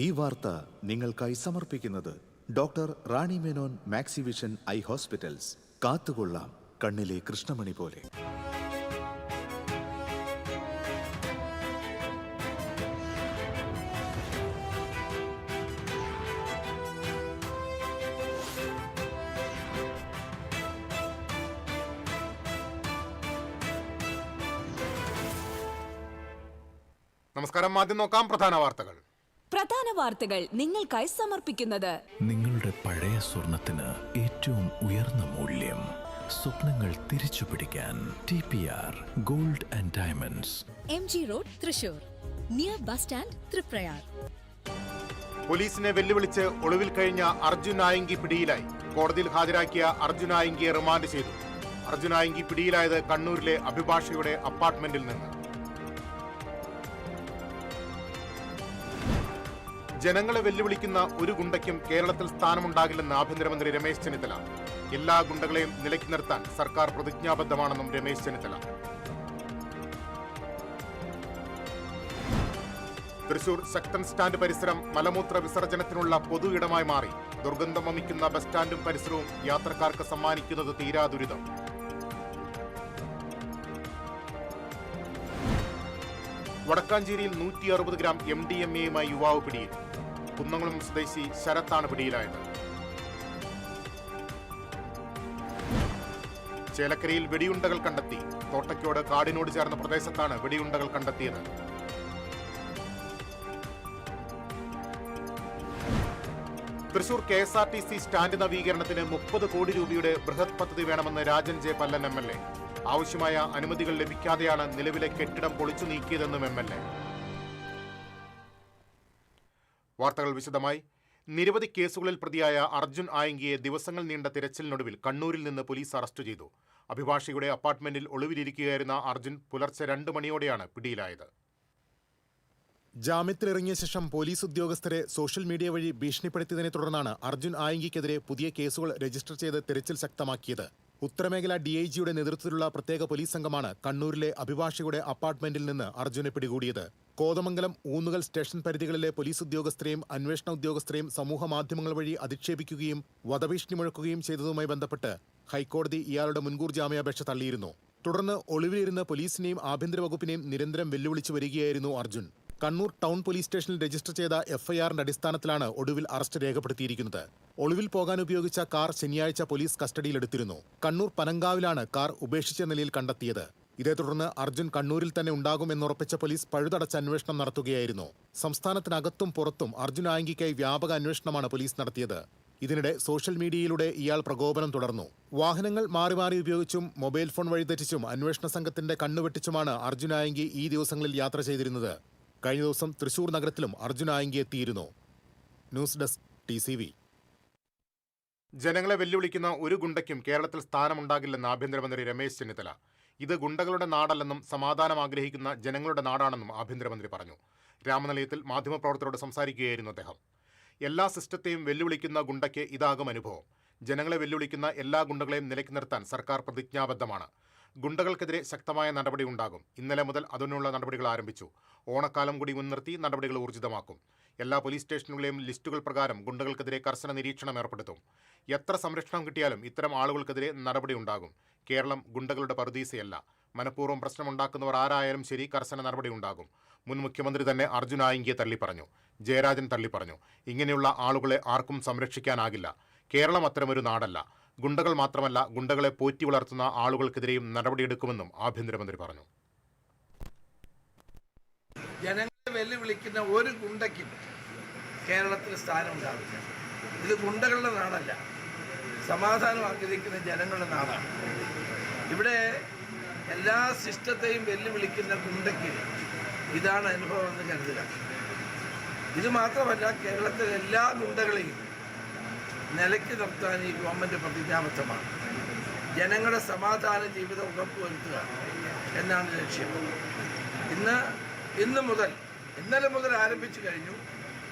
ഈ വാർത്ത നിങ്ങൾക്കായി സമർപ്പിക്കുന്നത് doctor Rani Menon Maxivision I hospitals. കാത്തുകൊള്ളാം കണ്ണിലെ കൃഷ്ണമണി പോലെ. നമസ്കാരം. ആദ്യം നോക്കാം പ്രധാന വാർത്തകൾ നിങ്ങൾക്കായി സമർപ്പിക്കുന്നത് നിങ്ങളുടെ പഴയ സ്വർണത്തിന് ഏറ്റവും ഉയർന്ന മൂല്യം. സ്വപ്നങ്ങൾ തിരിച്ചു പിടിക്കാൻ TPR gold and diamonds, MG road, Thrissur, near bus stand, Triprayar. പോലീസിനെ വെല്ലുവിളിച്ച് ഒളിവിൽ കഴിഞ്ഞ അർജുൻ ആയങ്കി പിടിയിലായി. കോടതിയിൽ ഹാജരാക്കിയ അർജുൻ ആയങ്കിയെ റിമാൻഡ് ചെയ്തു. അർജുൻ ആയങ്കി പിടിയിലായത് കണ്ണൂരിലെ അഭിഭാഷകയുടെ അപ്പാർട്ട്മെന്റിൽ നിന്ന്. ജനങ്ങളെ വെല്ലുവിളിക്കുന്ന ഒരു ഗുണ്ടയ്ക്കും കേരളത്തിൽ സ്ഥാനമുണ്ടാകില്ലെന്ന് ആഭ്യന്തരമന്ത്രി രമേശ് ചെന്നിത്തല. എല്ലാ ഗുണ്ടകളെയും നിലയ്ക്ക് നിർത്താൻ സർക്കാർ പ്രതിജ്ഞാബദ്ധമാണെന്നും രമേശ് ചെന്നിത്തല. തൃശൂർ ശക്തൻ സ്റ്റാൻഡ് പരിസരം മലമൂത്ര വിസർജനത്തിനുള്ള പൊതു ഇടമായി മാറി. ദുർഗന്ധം വമിക്കുന്ന ബസ് സ്റ്റാൻഡും പരിസരവും യാത്രക്കാർക്ക് സമ്മാനിക്കുന്നത് തീരാ ദുരിതം. വടക്കാഞ്ചേരിയിൽ 160 ഗ്രാം MDMA-യുമായി യുവാവ് പിടിയിൽ. കുന്നംകുളം സ്വദേശി ശരത്താണ് പിടിയിലായത്. ചേലക്കരയിൽ വെടിയുണ്ടകൾ കണ്ടെത്തി. തോട്ടയ്ക്കോട് കാടിനോട് ചേർന്ന പ്രദേശത്താണ് വെടിയുണ്ടകൾ കണ്ടെത്തിയത്. തൃശൂർ KSRTC സ്റ്റാൻഡ് നവീകരണത്തിന് 30 കോടി രൂപയുടെ ബൃഹത് പദ്ധതി വേണമെന്ന് രാജൻ ജെ പല്ലൻ MLA. ആവശ്യമായ അനുമതികൾ ലഭിക്കാതെയാണ് നിലവിലെ കെട്ടിടം പൊളിച്ചു നീക്കിയതെന്നും MLA. വാർത്തകൾ വിശദമായി. നിരവധി കേസുകളിൽ പ്രതിയായ അർജുൻ ആയങ്കിയെ ദിവസങ്ങൾ നീണ്ട തിരച്ചിലിനൊടുവിൽ കണ്ണൂരിൽ നിന്ന് പോലീസ് അറസ്റ്റ് ചെയ്തു. അഭിഭാഷകയുടെ അപ്പാർട്ട്മെന്റിൽ ഒളിവിലിരിക്കുകയായിരുന്ന അർജുൻ പുലർച്ചെ 2 മണിയോടെയാണ് പിടിയിലായത്. ജാമ്യത്തിലിറങ്ങിയ ശേഷം പോലീസ് ഉദ്യോഗസ്ഥരെ സോഷ്യൽ മീഡിയ വഴി ഭീഷണിപ്പെടുത്തിയതിനെ തുടർന്നാണ് അർജുൻ ആയങ്കിക്കെതിരെ പുതിയ കേസുകൾ രജിസ്റ്റർ ചെയ്ത് തിരച്ചിൽ ശക്തമാക്കിയത്. ഉത്തരമേഖല DIGയുടെ നേതൃത്വത്തിലുള്ള പ്രത്യേക പോലീസ് സംഘമാണ് കണ്ണൂരിലെ അഭിഭാഷകയുടെ അപ്പാർട്ട്മെന്റിൽ നിന്ന് അർജുനെ പിടികൂടിയത്. കോതമംഗലം, ഊന്നുകൽ സ്റ്റേഷൻ പരിധികളിലെ പോലീസ് ഉദ്യോഗസ്ഥരെയും അന്വേഷണ ഉദ്യോഗസ്ഥരെയും സമൂഹ മാധ്യമങ്ങൾ വഴി അധിക്ഷേപിക്കുകയും വധഭീഷണി മുഴക്കുകയും ചെയ്തതുമായി ബന്ധപ്പെട്ട് ഹൈക്കോടതി ഇയാളുടെ മുൻകൂർ ജാമ്യാപേക്ഷ തള്ളിയിരുന്നു. തുടർന്ന് ഒളിവിലിരുന്ന് പോലീസിനെയും ആഭ്യന്തര വകുപ്പിനെയും നിരന്തരം വെല്ലുവിളിച്ചു വരികയായിരുന്നു അർജുൻ. കണ്ണൂർ ടൗൺ പോലീസ് സ്റ്റേഷനിൽ രജിസ്റ്റർ ചെയ്ത FIRന്റെ അടിസ്ഥാനത്തിലാണ് ഒടുവിൽ അറസ്റ്റ് രേഖപ്പെടുത്തിയിരിക്കുന്നത്. ഒളിവിൽ പോകാൻ ഉപയോഗിച്ച കാർ ശനിയാഴ്ച പോലീസ് കസ്റ്റഡിയിലെടുത്തിരുന്നു. കണ്ണൂർ പനങ്കാവിലാണ് കാർ ഉപേക്ഷിച്ച നിലയിൽ കണ്ടെത്തിയത്. ഇതേ തുടർന്ന് അർജുൻ കണ്ണൂരിൽ തന്നെ ഉണ്ടാകുമെന്നുറപ്പിച്ച പോലീസ് പഴുതടച്ച അന്വേഷണം നടത്തുകയായിരുന്നു. സംസ്ഥാനത്തിനകത്തും പുറത്തും അർജുൻ ആയങ്കിക്കായി വ്യാപക അന്വേഷണമാണ് പോലീസ് നടത്തിയത്. ഇതിനിടെ സോഷ്യൽ മീഡിയയിലൂടെ ഇയാൾ പ്രകോപനം തുടർന്നു. വാഹനങ്ങൾ മാറി മാറി ഉപയോഗിച്ചും മൊബൈൽ ഫോൺ വഴിതെറ്റിച്ചും അന്വേഷണ സംഘത്തിന്റെ കണ്ണുവെട്ടിച്ചുമാണ് അർജുൻ ആയങ്കി ഈ ദിവസങ്ങളിൽ യാത്ര ചെയ്തിരുന്നത്. കഴിഞ്ഞ ദിവസം തൃശൂർ നഗരത്തിലും അർജുൻ ആയങ്കി എത്തിയിരുന്നു. News desk TCV. ജനങ്ങളെ വെല്ലുവിളിക്കുന്ന ഒരു ഗുണ്ടയ്ക്കും കേരളത്തിൽ സ്ഥാനമുണ്ടാകില്ലെന്ന് ആഭ്യന്തരമന്ത്രി രമേശ് ചെന്നിത്തല. ഇത് ഗുണ്ടകളുടെ നാടല്ലെന്നും സമാധാനം ആഗ്രഹിക്കുന്ന ജനങ്ങളുടെ നാടാണെന്നും ആഭ്യന്തരമന്ത്രി പറഞ്ഞു. രാമനിലയത്തിൽ മാധ്യമപ്രവർത്തകരോട് സംസാരിക്കുകയായിരുന്നു അദ്ദേഹം. എല്ലാ സിസ്റ്റത്തെയും വെല്ലുവിളിക്കുന്ന ഗുണ്ടയ്ക്ക് ഇതാകും അനുഭവം. ജനങ്ങളെ വെല്ലുവിളിക്കുന്ന എല്ലാ ഗുണ്ടകളെയും നിലയ്ക്ക് നിർത്താൻ സർക്കാർ പ്രതിജ്ഞാബദ്ധമാണ്. ഗുണ്ടകൾക്കെതിരെ ശക്തമായ നടപടി ഉണ്ടാകും. ഇന്നലെ മുതൽ അതിനുള്ള നടപടികൾ ആരംഭിച്ചു. ഓണക്കാലം കൂടി മുൻനിർത്തി നടപടികൾ ഊർജിതമാക്കും. എല്ലാ പോലീസ് സ്റ്റേഷനുകളെയും ലിസ്റ്റുകൾ പ്രകാരം ഗുണ്ടകൾക്കെതിരെ കർശന നിരീക്ഷണം ഏർപ്പെടുത്തും. എത്ര സംരക്ഷണം കിട്ടിയാലും ഇത്തരം ആളുകൾക്കെതിരെ നടപടി ഉണ്ടാകും. കേരളം ഗുണ്ടകളുടെ പറുദീസയല്ല. മനഃപൂർവ്വം പ്രശ്നമുണ്ടാക്കുന്നവർ ആരായാലും ശരി, കർശന നടപടി ഉണ്ടാകും. മുൻ മുഖ്യമന്ത്രി തന്നെ അർജുൻ ആയങ്കിയെ തള്ളിപ്പറഞ്ഞു. ജയരാജൻ തള്ളിപ്പറഞ്ഞു. ഇങ്ങനെയുള്ള ആളുകളെ ആർക്കും സംരക്ഷിക്കാനാകില്ല. കേരളം അത്തരമൊരു നാടല്ല. ഗുണ്ടകൾ മാത്രമല്ല, ഗുണ്ടകളെ പോറ്റി വളർത്തുന്ന ആളുകൾക്കെതിരെയും നടപടിയെടുക്കുമെന്നും ആഭ്യന്തരമന്ത്രി പറഞ്ഞു. ജനങ്ങളെ വെല്ലുവിളിക്കുന്ന ഒരു ഗുണ്ടയ്ക്കും കേരളത്തിൽ സ്ഥാനം ഉണ്ടാവില്ല. ഇത് ഗുണ്ടകളുടെ നാടല്ല, സമാധാനം ആഗ്രഹിക്കുന്ന ജനങ്ങളുടെ നാടാണ്. ഇവിടെ എല്ലാ സിസ്റ്റത്തെയും വെല്ലുവിളിക്കുന്ന ഗുണ്ടയ്ക്ക് ഇതാണ് അനുഭവം എന്ന് കരുതുക. ഇത് മാത്രമല്ല, കേരളത്തിലെ എല്ലാ ഗുണ്ടകളെയും നിലയ്ക്ക് നിർത്താൻ ഈ ഗവൺമെൻറ് പ്രതിജ്ഞാബദ്ധമാണ്. ജനങ്ങളുടെ സമാധാന ജീവിതം ഉറപ്പുവരുത്തുക എന്നാണ് ലക്ഷ്യം. ഇന്നലെ മുതൽ ആരംഭിച്ചു കഴിഞ്ഞു.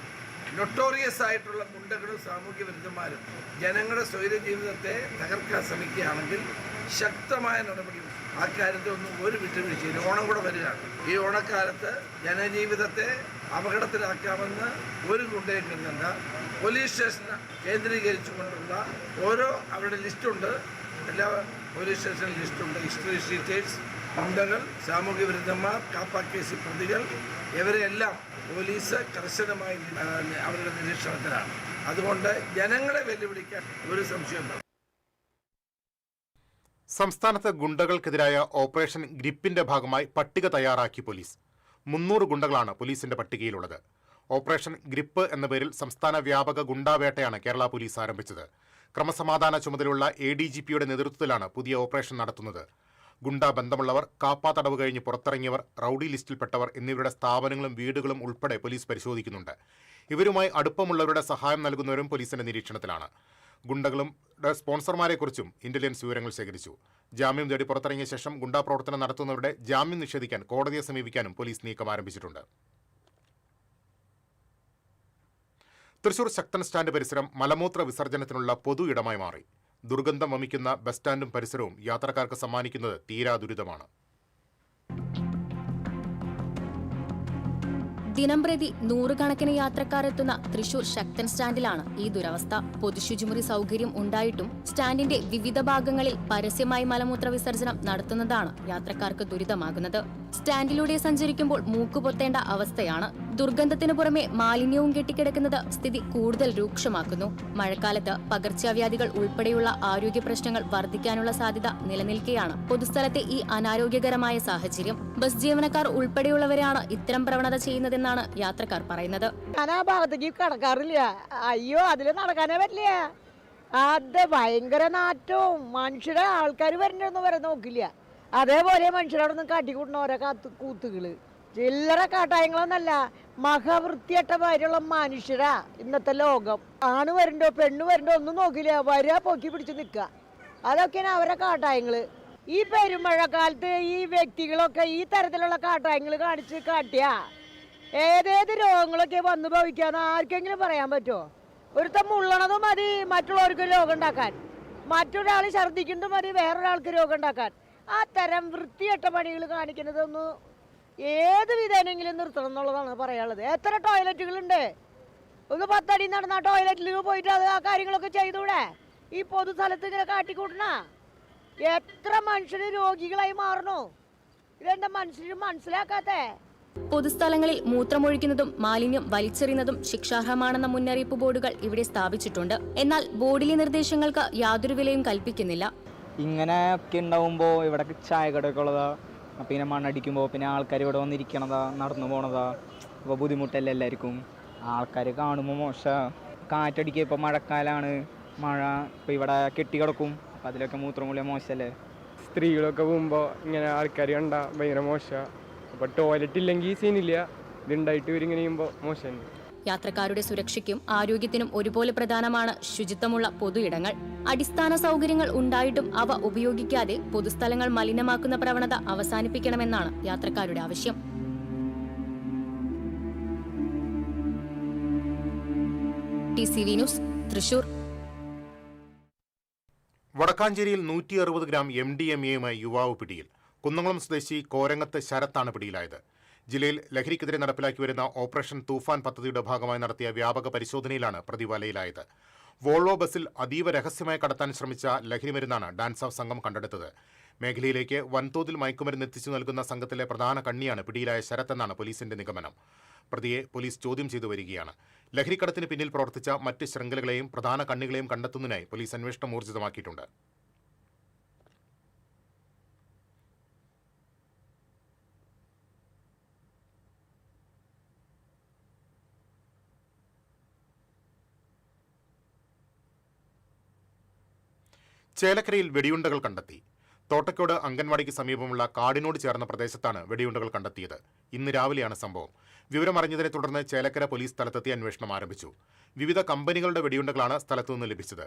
നൊട്ടോറിയസ് ആയിട്ടുള്ള ഗുണ്ടകളും സാമൂഹ്യ വിരുദ്ധന്മാരും ജനങ്ങളുടെ സ്വൈര ജീവിതത്തെ തകർക്കാൻ ശ്രമിക്കുകയാണെങ്കിൽ ശക്തമായ നടപടി ആ കാര്യത്തിൽ ഒന്നും ഒരു വിട്ടുവീഴ്ചയില്ല. ഓണം കൂടെ വരികയാണ്. ഈ ഓണക്കാലത്ത് ജനജീവിതത്തെ അപകടത്തിലാക്കാമെന്ന് ഒരു ഗുണ്ടയും കരുതണ്ട. പോലീസ് സ്റ്റേഷനെ കേന്ദ്രീകരിച്ചുകൊണ്ടുള്ള അവരുടെ ലിസ്റ്റുണ്ട്, എല്ലാ പോലീസ് സ്റ്റേഷനിൽ ലിസ്റ്റുണ്ട്. ഹിസ്റ്ററി ഷീറ്റേഴ്സ്, ഗുണ്ടകൾ, സാമൂഹ്യ വിരുദ്ധന്മാർ, കാപ്പ കേസ് പ്രതികൾ, ഇവരെല്ലാം പോലീസ് കർശനമായി അവരുടെ നിരീക്ഷണത്തിലാണ്. അതുകൊണ്ട് ജനങ്ങളെ വെല്ലുവിളിക്കാൻ ഒരു സംശയമുണ്ടാകും. സംസ്ഥാനത്ത് ഗുണ്ടകൾക്കെതിരായ ഓപ്പറേഷൻ ഗ്രിപ്പിന്റെ ഭാഗമായി പട്ടിക തയ്യാറാക്കി പോലീസ്. 300 ഗുണ്ടകളാണ് പോലീസിന്റെ പട്ടികയിലുള്ളത്. ഓപ്പറേഷൻ ഗ്രിപ്പ് എന്ന പേരിൽ സംസ്ഥാന വ്യാപക ഗുണ്ടാവേട്ടയാണ് കേരള പോലീസ് ആരംഭിച്ചത്. ക്രമസമാധാന ചുമതലയുള്ള ADGPയുടെ നേതൃത്വത്തിലാണ് പുതിയ ഓപ്പറേഷൻ നടത്തുന്നത്. ഗുണ്ടാ ബന്ധമുള്ളവർ, കാപ്പ തടവ് കഴിഞ്ഞ് പുറത്തിറങ്ങിയവർ, റൌഡി ലിസ്റ്റിൽപ്പെട്ടവർ എന്നിവരുടെ സ്ഥാപനങ്ങളും വീടുകളും ഉൾപ്പെടെ പോലീസ് പരിശോധിക്കുന്നുണ്ട്. ഇവരുമായി അടുപ്പമുള്ളവരുടെ സഹായം നൽകുന്നവരും പോലീസിന്റെ നിരീക്ഷണത്തിലാണ്. ഗുണ്ടകളും സ്പോൺസർമാരെക്കുറിച്ചും ഇന്റലിജൻസ് വിവരങ്ങൾ ശേഖരിച്ചു. ജാമ്യം തേടി പുറത്തിറങ്ങിയ ശേഷം ഗുണ്ടാ പ്രവർത്തനം നടത്തുന്നവരുടെ ജാമ്യം നിഷേധിക്കാൻ കോടതിയെ സമീപിക്കാനും പോലീസ് നീക്കം ആരംഭിച്ചിട്ടുണ്ട്. തൃശൂർ ശക്തൻ സ്റ്റാൻഡ് പരിസരം മലമൂത്ര വിസർജനത്തിനുള്ള പൊതു ഇടമായി മാറി. ദുർഗന്ധം വമിക്കുന്ന ബസ് സ്റ്റാൻഡും പരിസരവും യാത്രക്കാർക്ക് സമ്മാനിക്കുന്നത് തീരാ ദുരിതമാണ്. ദിനംപ്രതി നൂറുകണക്കിന് യാത്രക്കാരെത്തുന്ന തൃശൂർ ശക്തൻ സ്റ്റാൻഡിലാണ് ഈ ദുരവസ്ഥ. പൊതുശുചിമുറി സൗകര്യം ഉണ്ടായിട്ടും സ്റ്റാൻഡിന്റെ വിവിധ ഭാഗങ്ങളിൽ പരസ്യമായി മലമൂത്ര വിസർജനം നടത്തുന്നതാണ് യാത്രക്കാർക്ക് ദുരിതമാകുന്നത്. സ്റ്റാൻഡിലൂടെ സഞ്ചരിക്കുമ്പോൾ മൂക്കുപൊത്തേണ്ട അവസ്ഥയാണ്. ദുർഗന്ധത്തിനു പുറമെ മാലിന്യവും കെട്ടിക്കിടക്കുന്നത് സ്ഥിതി കൂടുതൽ രൂക്ഷമാക്കുന്നു. മഴക്കാലത്ത് പകർച്ചവ്യാധികൾ ഉൾപ്പെടെയുള്ള ആരോഗ്യ പ്രശ്നങ്ങൾ വർദ്ധിക്കാനുള്ള സാധ്യത നിലനിൽക്കെയാണ് പൊതുസ്ഥലത്തെ ഈ അനാരോഗ്യകരമായ സാഹചര്യം. ബസ് ജീവനക്കാർ ഉൾപ്പെടെയുള്ളവരാണ് ഇത്തരം പ്രവണത ചെയ്യുന്നതെന്നാണ് യാത്രക്കാർ പറയുന്നത്. ഞാൻ ആ ഭാഗത്തേക്ക് കടക്കാറില്ല. അയ്യോ, അതിൽ നടക്കാനേ പറ്റില്ല. അത് ഭയങ്കര നാറ്റവും മനുഷ്യരെ ആൾക്കാർ വരണ്ടെന്ന് വരെ നോക്കില്ല. അതേപോലെ മനുഷ്യരവിടെ നിന്ന് കാട്ടിക്കൂട്ടുന്ന ഓരോ കൂത്തുകള് ചില്ലറ കാട്ടായങ്ങളൊന്നല്ല, മഹാവൃത്തിയട്ടമായിട്ടുള്ള മനുഷ്യരാ ഇന്നത്തെ ലോകം. ആണ് വരണ്ടോ പെണ്ണ് വരണ്ടോ ഒന്നും നോക്കില്ല, വരിക പൊക്കി പിടിച്ച് നിൽക്കുക. അതൊക്കെയാണ് അവരെ കാട്ടായങ്ങള്. ഈ പെരുമഴക്കാലത്ത് ഈ വ്യക്തികളൊക്കെ ഈ തരത്തിലുള്ള കാട്ടായങ്ങൾ കാട്ടിയാ ഏതേത് രോഗങ്ങളൊക്കെ വന്നു ഭവിക്കാന്ന് ആർക്കെങ്കിലും പറയാൻ പറ്റുമോ? ഒരുത്തം മുള്ളണതും മതി മറ്റുള്ളവർക്ക് രോഗം ഉണ്ടാക്കാൻ, മറ്റൊരാൾ ഛർദ്ദിക്കുന്നതും മതി വേറൊരാൾക്ക് രോഗം ഉണ്ടാക്കാൻ. ആ തരം വൃത്തിയട്ട പണികൾ കാണിക്കുന്നതൊന്ന് ഏത് വിധേനെങ്കിലും നിർത്തണം എന്നുള്ളതാണ് പറയാനുള്ളത്. എത്ര ടോയ്ലറ്റുകളുണ്ട്? ഒന്ന് 10 അടി നടന്ന ടോയ്ലറ്റിൽ പോയിട്ട് ആ കാര്യങ്ങളൊക്കെ ചെയ്തൂടെ? ഈ പൊതുസ്ഥലത്ത് ഇങ്ങനെ കാട്ടിക്കൂട്ടണ എത്ര മനുഷ്യര് രോഗികളായി മാറണു. ഇതെന്താ മനുഷ്യര് മനസ്സിലാക്കാത്തേ? പൊതുസ്ഥലങ്ങളിൽ മൂത്രമൊഴിക്കുന്നതും മാലിന്യം വലിച്ചെറിയുന്നതും ശിക്ഷാർഹമാണെന്ന മുന്നറിയിപ്പ് ബോർഡുകൾ ഇവിടെ സ്ഥാപിച്ചിട്ടുണ്ട്. എന്നാൽ ബോർഡിലെ നിർദ്ദേശങ്ങൾക്ക് യാതൊരു വിലയും കൽപ്പിക്കുന്നില്ല. ഇങ്ങനെ ഒക്കെ ഉണ്ടാവുമ്പോൾ ഇവിടെ ചായ കടയൊക്കെ ഉള്ളതാ, പിന്നെ മണ്ണടിക്കുമ്പോൾ പിന്നെ ആൾക്കാർ ഇവിടെ വന്നിരിക്കണതാ, നടന്നു പോണതാ. അപ്പോൾ ബുദ്ധിമുട്ടല്ലേ എല്ലാവർക്കും. ആൾക്കാർ കാണുമ്പോൾ മോശം. കാറ്റടിക്കുക, ഇപ്പോൾ മഴക്കാലമാണ്, മഴ ഇപ്പോൾ ഇവിടെ കെട്ടിക്കിടക്കും, അപ്പോൾ അതിലൊക്കെ മൂത്രം കൊള്ളിയാൽ മോശമല്ലേ. സ്ത്രീകളൊക്കെ പോകുമ്പോൾ ഇങ്ങനെ ആൾക്കാർ കണ്ടാൽ ഭയങ്കര മോശമാണ്. അപ്പോൾ ടോയ്ലറ്റ് ഇല്ലെങ്കിൽ സീനില്ല, ഇതുണ്ടായിട്ട് ഇവരിങ്ങനെ ചെയ്യുമ്പോൾ മോശം. യാത്രക്കാരുടെ സുരക്ഷയ്ക്കും ആരോഗ്യത്തിനും ഒരുപോലെ പ്രധാനമാണ് ശുചിത്വമുള്ള പൊതു ഇടങ്ങൾ. അടിസ്ഥാന സൗകര്യങ്ങൾ ഉണ്ടായിട്ടും അവ ഉപയോഗിക്കാതെ പൊതുസ്ഥലങ്ങൾ മലിനമാക്കുന്ന പ്രവണത അവസാനിപ്പിക്കണമെന്നാണ് യാത്രക്കാരുടെ ആവശ്യം. TCV news, Thrissur. വടക്കാഞ്ചേരിയിൽ 160 ഗ്രാം MDMAയുമായി യുവാവ് പിടിയിൽ. കുന്നംകുളം സ്വദേശി കോരങ്ങത്ത് ശരത്താണ് പിടിയിലായത്. ജില്ലയിൽ ലഹരിക്കെതിരെ നടപ്പിലാക്കി വരുന്ന ഓപ്പറേഷൻ തൂഫാൻ പദ്ധതിയുടെ ഭാഗമായി നടത്തിയ വ്യാപക പരിശോധനയിലാണ് പ്രതി വലയിലായത്. വോൾവോ ബസ്സിൽ അതീവ രഹസ്യമായി കടത്താൻ ശ്രമിച്ച ലഹരിമരുന്നാണ് ഡാൻസ് ഓഫ് സംഘം കണ്ടെടുത്തത്. മേഖലയിലേക്ക് വൻതോതിൽ മയക്കുമരുന്ന് എത്തിച്ചു നൽകുന്ന സംഘത്തിലെ പ്രധാന കണ്ണിയാണ് പിടിയിലായ ശരത് എന്നാണ് പോലീസിന്റെ നിഗമനം. പ്രതിയെ പോലീസ് ചോദ്യം ചെയ്തു വരികയാണ്. ലഹരിക്കടത്തിന് പിന്നിൽ പ്രവർത്തിച്ച മറ്റ് ശൃംഖലകളെയും പ്രധാന കണ്ണികളെയും കണ്ടെത്തുന്നതിനായി പോലീസ് അന്വേഷണം ഊർജിതമാക്കിയിട്ടുണ്ട്. ചേലക്കരയിൽ വെടിയുണ്ടകൾ കണ്ടെത്തി. തോട്ടക്കോട് അംഗൻവാടിക്ക് സമീപമുള്ള കാടിനോട് ചേർന്ന പ്രദേശത്താണ് വെടിയുണ്ടകൾ കണ്ടെത്തിയത്. ഇന്ന് രാവിലെയാണ് സംഭവം. വിവരമറിഞ്ഞതിനെ തുടർന്ന് ചേലക്കര പോലീസ് സ്ഥലത്തെത്തി അന്വേഷണം ആരംഭിച്ചു. വിവിധ കമ്പനികളുടെ വെടിയുണ്ടകളാണ് സ്ഥലത്തുനിന്ന് ലഭിച്ചത്.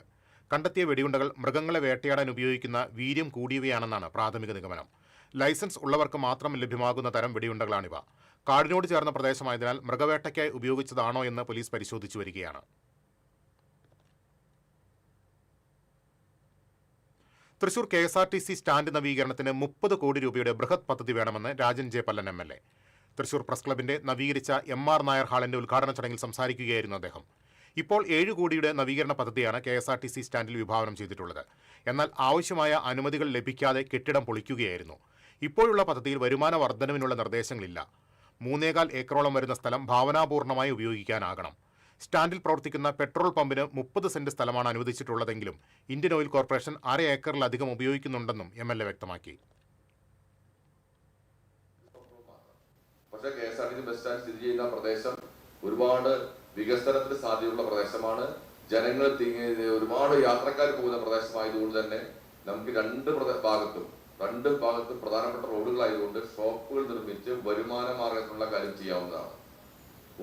കണ്ടെത്തിയ വെടിയുണ്ടകൾ മൃഗങ്ങളെ വേട്ടയാടാൻ ഉപയോഗിക്കുന്ന വീര്യം കൂടിയവയാണെന്നാണ് പ്രാഥമിക നിഗമനം. ലൈസൻസ് ഉള്ളവർക്ക് മാത്രം ലഭ്യമാകുന്ന തരം വെടിയുണ്ടകളാണിവ. കാടിനോട് ചേർന്ന പ്രദേശമായതിനാൽ മൃഗവേട്ടയ്ക്കായി ഉപയോഗിച്ചതാണോ എന്ന് പോലീസ് പരിശോധിച്ചു വരികയാണ്. തൃശൂർ KSRTC സ്റ്റാൻഡ് നവീകരണത്തിന് 30 കോടി രൂപയുടെ ബൃഹത് പദ്ധതി വേണമെന്ന് Rajan J Pallan MLA. Thrissur press ക്ലബിന്റെ നവീകരിച്ച MR നായർ ഹാളിന്റെ ഉദ്ഘാടന ചടങ്ങിൽ സംസാരിക്കുകയായിരുന്നു അദ്ദേഹം. ഇപ്പോൾ 7 കോടിയുടെ നവീകരണ പദ്ധതിയാണ് KSRTC സ്റ്റാൻഡിൽ വിഭാവനം ചെയ്തിട്ടുള്ളത്. എന്നാൽ ആവശ്യമായ അനുമതികൾ ലഭിക്കാതെ കെട്ടിടം പൊളിക്കുകയായിരുന്നു. ഇപ്പോഴുള്ള പദ്ധതിയിൽ വരുമാന വർധനവിനുള്ള നിർദ്ദേശങ്ങളില്ല. 3.25 ഏക്കറോളം വരുന്ന സ്ഥലം ഭാവനാപൂർണ്ണമായി ഉപയോഗിക്കാനാകണം. സ്റ്റാൻഡിൽ പ്രവർത്തിക്കുന്ന പെട്രോൾ പമ്പിന് 30 സെന്റ് സ്ഥലമാണ് അനുവദിച്ചിട്ടുള്ളതെങ്കിലും ഇന്ത്യൻ ഓയിൽ കോർപ്പറേഷൻ 1/2 ഏക്കറിലധികം ഉപയോഗിക്കുന്നുണ്ടെന്നും MLA വ്യക്തമാക്കി. പക്ഷേ KSRTC ബസ് സ്റ്റാൻഡ് സ്ഥിതി ചെയ്യുന്ന പ്രദേശം ഒരുപാട് വികസനത്തിന് സാധ്യതയുള്ള പ്രദേശമാണ്. ജനങ്ങൾ ഒരുപാട് യാത്രക്കാർ പോകുന്ന പ്രദേശമായതുകൊണ്ട് തന്നെ നമുക്ക് രണ്ട് ഭാഗത്തും പ്രധാനപ്പെട്ട റോഡുകളായതുകൊണ്ട് ഷോപ്പുകൾ നിർമ്മിച്ച് വരുമാന മാർഗത്തിനുള്ള കാര്യം ചെയ്യാവുന്നതാണ്.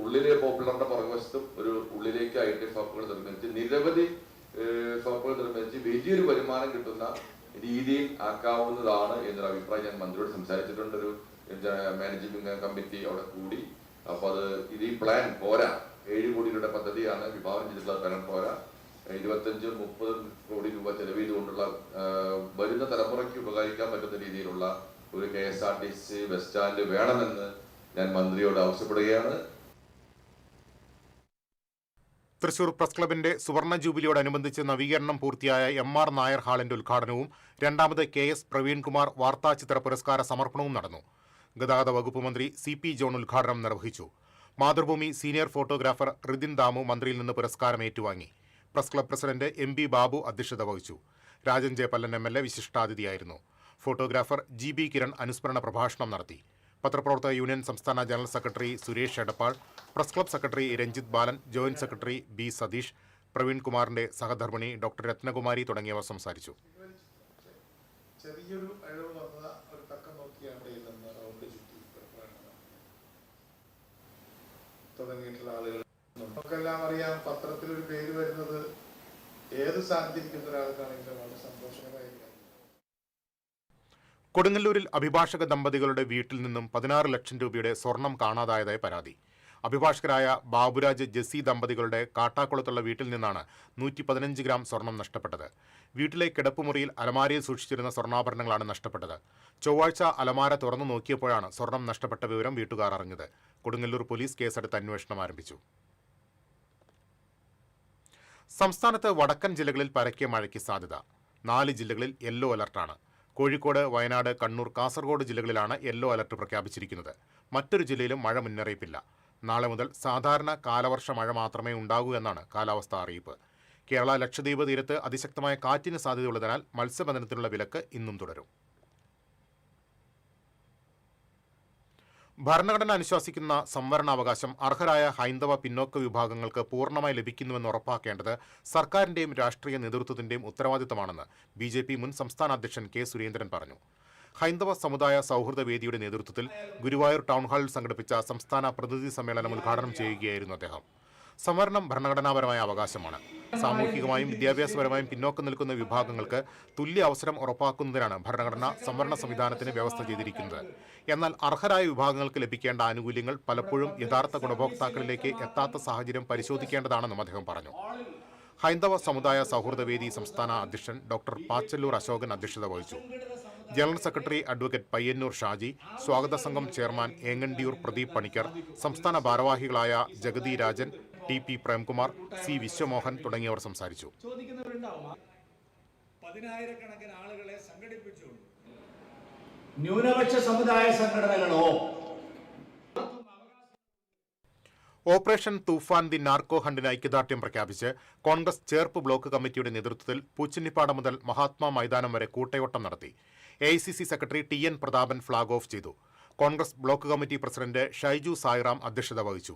ഉള്ളിലെ പോപ്പുലറിന്റെ പുറകുവശത്തും ഒരു ഉള്ളിലേക്കായിട്ട് ഷോപ്പുകൾ നിർമ്മിച്ച് നിരവധി ഷോപ്പുകൾ നിർമ്മിച്ച് വലിയൊരു വരുമാനം കിട്ടുന്ന രീതിയിൽ ആക്കാവുന്നതാണ് എന്നൊരു അഭിപ്രായം ഞാൻ മന്ത്രിയോട് സംസാരിച്ചിട്ടുണ്ട്. ഒരു മാനേജിംഗ് കമ്മിറ്റി അവിടെ കൂടി. അപ്പൊ ഈ പ്ലാൻ പോരാ. 7 കോടി രൂപയുടെ പദ്ധതിയാണ് വിഭാവനം ചെയ്തിട്ടുള്ള പ്ലാൻ പോരാ. 25-30 കോടി രൂപ ചെലവ് ചെയ്തുകൊണ്ടുള്ള വരുന്ന തലമുറയ്ക്ക് ഉപകരിക്കാൻ പറ്റുന്ന രീതിയിലുള്ള ഒരു KSRTC ബസ് സ്റ്റാൻഡ് വേണമെന്ന് ഞാൻ മന്ത്രിയോട് ആവശ്യപ്പെടുകയാണ്. തൃശൂർ പ്രസ് ക്ലബിന്റെ സുവർണ ജൂബിലിയോടനുബന്ധിച്ച് നവീകരണം പൂർത്തിയായ MR നായർ ഹാളിന്റെ ഉദ്ഘാടനവും രണ്ടാമത് KS പ്രവീൺകുമാർ വാർത്താചിത്ര പുരസ്കാര സമർപ്പണവും നടന്നു. ഗതാഗത വകുപ്പ് മന്ത്രി CP ജോൺ ഉദ്ഘാടനം നിർവഹിച്ചു. മാതൃഭൂമി സീനിയർ ഫോട്ടോഗ്രാഫർ റിദിൻ ദാമു മന്ത്രിയിൽ നിന്ന് പുരസ്കാരം ഏറ്റുവാങ്ങി. Press club president MB Babu അധ്യക്ഷത വഹിച്ചു. രാജൻ ജെ പല്ലൻ MLA വിശിഷ്ടാതിഥിയായിരുന്നു. ഫോട്ടോഗ്രാഫർ GB കിരൺ അനുസ്മരണ പ്രഭാഷണം നടത്തി. പത്രപ്രവർത്തക യൂണിയൻ സംസ്ഥാന general secretary Suresh Edappal, press club secretary Ranjith Balan, joint secretary B Satheesh, Praveen കുമാറിന്റെ സഹധർമ്മിണി ഡോക്ടർ രത്നകുമാരി തുടങ്ങിയവർ സംസാരിച്ചു. ചെറിയൊരു അഴിവ് വന്ന ഒരു തക്കം നോക്കിയാണ് റൗണ്ട് ചുറ്റി തുടങ്ങിയിട്ടുള്ള ആളുകൾ. നമുക്കെല്ലാം അറിയാം, പത്രത്തിൽ ഒരു പേര് വരുന്നത് ഏത് സ്ഥാനത്തിരിക്കുന്ന ഒരാൾക്കാണെങ്കിലും വളരെ സന്തോഷകരമായിരിക്കും. കൊടുങ്ങല്ലൂരിൽ അഭിഭാഷക ദമ്പതികളുടെ വീട്ടിൽ നിന്നും 16 ലക്ഷം രൂപയുടെ സ്വർണം കാണാതായതായി പരാതി. അഭിഭാഷകരായ ബാബുരാജ് ജെസ്സി ദമ്പതികളുടെ കാട്ടാക്കുളത്തുള്ള വീട്ടിൽ നിന്നാണ് 115 ഗ്രാം സ്വർണം നഷ്ടപ്പെട്ടത്. വീട്ടിലെ കിടപ്പുമുറിയിൽ അലമാരയിൽ സൂക്ഷിച്ചിരുന്ന സ്വർണ്ണാഭരണങ്ങളാണ് നഷ്ടപ്പെട്ടത്. ചൊവ്വാഴ്ച അലമാര തുറന്നു നോക്കിയപ്പോഴാണ് സ്വർണം നഷ്ടപ്പെട്ട വിവരം വീട്ടുകാർ അറിഞ്ഞത്. കൊടുങ്ങല്ലൂർ പോലീസ് കേസെടുത്ത് അന്വേഷണം ആരംഭിച്ചു. സംസ്ഥാനത്ത് വടക്കൻ ജില്ലകളിൽ പരക്കെ മഴയ്ക്ക് സാധ്യത. 4 ജില്ലകളിൽ യെല്ലോ അലർട്ടാണ്. കോഴിക്കോട്, വയനാട്, കണ്ണൂർ, കാസർഗോഡ് ജില്ലകളിലാണ് യെല്ലോ അലർട്ട് പ്രഖ്യാപിച്ചിരിക്കുന്നത്. മറ്റൊരു ജില്ലയിലും മഴ മുന്നറിയിപ്പില്ല. നാളെ മുതൽ സാധാരണ കാലവർഷ മഴ മാത്രമേ ഉണ്ടാകൂ എന്നാണ് കാലാവസ്ഥാ അറിയിപ്പ്. കേരള ലക്ഷദ്വീപ് തീരത്ത് അതിശക്തമായ കാറ്റിന് സാധ്യതയുള്ളതിനാൽ മത്സ്യബന്ധനത്തിനുള്ള വിലക്ക് ഇന്നും തുടരും. ഭരണഘടന അനുശാസിക്കുന്ന സംവരണാവകാശം അർഹരായ ഹൈന്ദവ പിന്നോക്ക വിഭാഗങ്ങൾക്ക് പൂർണ്ണമായി ലഭിക്കുന്നുവെന്ന് ഉറപ്പാക്കേണ്ടത് സർക്കാരിന്റെയും രാഷ്ട്രീയ നേതൃത്വത്തിന്റെയും ഉത്തരവാദിത്തമാണെന്ന് BJP മുൻ സംസ്ഥാന അധ്യക്ഷൻ K സുരേന്ദ്രൻ പറഞ്ഞു. ഹൈന്ദവ സമുദായ സൗഹൃദ വേദിയുടെ നേതൃത്വത്തിൽ ഗുരുവായൂർ ടൗൺഹാളിൽ സംഘടിപ്പിച്ച സംസ്ഥാന പ്രതിനിധി സമ്മേളനം ഉദ്ഘാടനം ചെയ്യുകയായിരുന്നു അദ്ദേഹം. സംവരണം ഭരണഘടനാപരമായ അവകാശമാണ്. സാമൂഹികമായും വിദ്യാഭ്യാസപരമായും പിന്നോക്കം നിൽക്കുന്ന വിഭാഗങ്ങൾക്ക് തുല്യ അവസരം ഉറപ്പാക്കുന്നതിനാണ് ഭരണഘടന സംവരണ സംവിധാനത്തിന് വ്യവസ്ഥ ചെയ്തിരിക്കുന്നത്. എന്നാൽ അർഹരായ വിഭാഗങ്ങൾക്ക് ലഭിക്കേണ്ട ആനുകൂല്യങ്ങൾ പലപ്പോഴും യഥാർത്ഥ ഗുണഭോക്താക്കളിലേക്ക് എത്താത്ത സാഹചര്യം പരിശോധിക്കേണ്ടതാണെന്നും അദ്ദേഹം പറഞ്ഞു. ഹൈന്ദവ സമുദായ സൗഹൃദവേദി സംസ്ഥാന അധ്യക്ഷൻ ഡോക്ടർ പാച്ചല്ലൂർ അശോകൻ അധ്യക്ഷത വഹിച്ചു. General secretary advocate Payyanur Shaji, സ്വാഗത സംഘം ചെയർമാൻ ഏങ്ങണ്ടിയൂർ പ്രദീപ് പണിക്കർ, സംസ്ഥാന ഭാരവാഹികളായ ജഗതി രാജൻ, TP പ്രേംകുമാർ, C വിശ്വമോഹൻ തുടങ്ങിയവർ സംസാരിച്ചു. പതിനായിരക്കണക്കിന് ആളുകളെ സംഘടിപ്പിച്ചു. ന്യൂനപക്ഷ സമുദായ സംഘടനകളോ ഓപ്പറേഷൻ തൂഫാൻ ദി നാർക്കോ ഹണ്ടിന് ഐക്യദാർഢ്യം പ്രഖ്യാപിച്ച് കോൺഗ്രസ് ചേർപ്പ് ബ്ലോക്ക് കമ്മിറ്റിയുടെ നേതൃത്വത്തിൽ പൂച്ചിന്നിപ്പാട മുതൽ മഹാത്മാ മൈതാനം വരെ കൂട്ടയോട്ടം നടത്തി. AICC secretary TN Prathapan flag off ചെയ്തു. Congress block committee president Shaiju Sairam അധ്യക്ഷത വഹിച്ചു.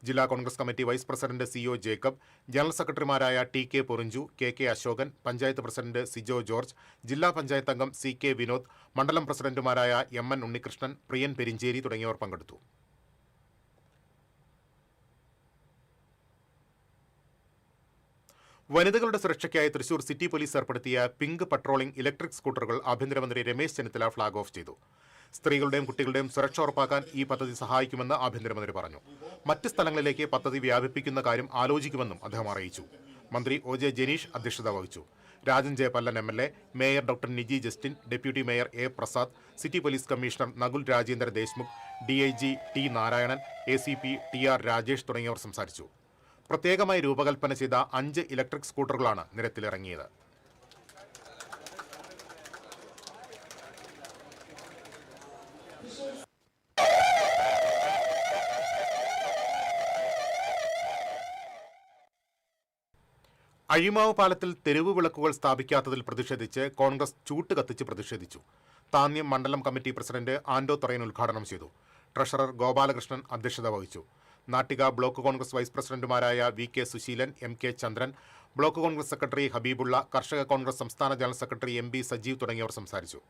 ജില്ലാ Congress committee vice president CO Jacob, general സെക്രട്ടറിമാരായ TK Porinju, KK Ashokan, panchayat president Sijo George, ജില്ലാ പഞ്ചായത്ത് അംഗം CK വിനോദ്, മണ്ഡലം പ്രസിഡന്റുമാരായ MN ഉണ്ണികൃഷ്ണൻ, പ്രിയൻ പെരിഞ്ചേരി തുടങ്ങിയവർ പങ്കെടുത്തു. വനിതകളുടെ സുരക്ഷയ്ക്കായി തൃശൂർ സിറ്റി പോലീസ് ഏർപ്പെടുത്തിയ പിങ്ക് പട്രോളിംഗ് ഇലക്ട്രിക് സ്കൂട്ടറുകൾ ആഭ്യന്തരമന്ത്രി രമേശ് ചെന്നിത്തല ഫ്ളാഗ് ഓഫ് ചെയ്തു. സ്ത്രീകളുടെയും കുട്ടികളുടെയും സുരക്ഷ ഉറപ്പാക്കാൻ ഈ പദ്ധതി സഹായിക്കുമെന്ന് ആഭ്യന്തരമന്ത്രി പറഞ്ഞു. മറ്റ് സ്ഥലങ്ങളിലേക്ക് പദ്ധതി വ്യാപിപ്പിക്കുന്ന കാര്യം ആലോചിക്കുമെന്നും അദ്ദേഹം അറിയിച്ചു. മന്ത്രി OJ ജനീഷ് അധ്യക്ഷത വഹിച്ചു. Rajan Jayapallan MLA, mayor doctor Niji Justin, deputy mayor A. Prasad, city police commissioner Nakul Rajendra Deshmukh, DIG T. Narayanan, ACP TR Rajesh തുടങ്ങിയവർ സംസാരിച്ചു. പ്രത്യേകമായി രൂപകൽപ്പന ചെയ്ത 5 ഇലക്ട്രിക് സ്കൂട്ടറുകളാണ് നിരത്തിലിറങ്ങിയത്. അഴിമാവ് പാലത്തിൽ തെരുവ് വിളക്കുകൾ സ്ഥാപിക്കാത്തതിൽ പ്രതിഷേധിച്ച് കോൺഗ്രസ് ചൂട്ട് കത്തിച്ച് പ്രതിഷേധിച്ചു. താന്യം മണ്ഡലം കമ്മിറ്റി പ്രസിഡന്റ് ആൻഡോ തറയൻ ഉദ്ഘാടനം ചെയ്തു. ട്രഷറർ ഗോപാലകൃഷ്ണൻ അധ്യക്ഷത വഹിച്ചു. നാട്ടിക ബ്ലോക്ക് കോൺഗ്രസ് വൈസ് പ്രസിഡന്റുമാരായ VK Susheelan, MK Chandran, block Congress secretary Habibulla, കർഷക കോൺഗ്രസ് സംസ്ഥാന ജനറൽ സെക്രട്ടറി MB സജീവ് തുടങ്ങിയവർ സംസാരിച്ചു.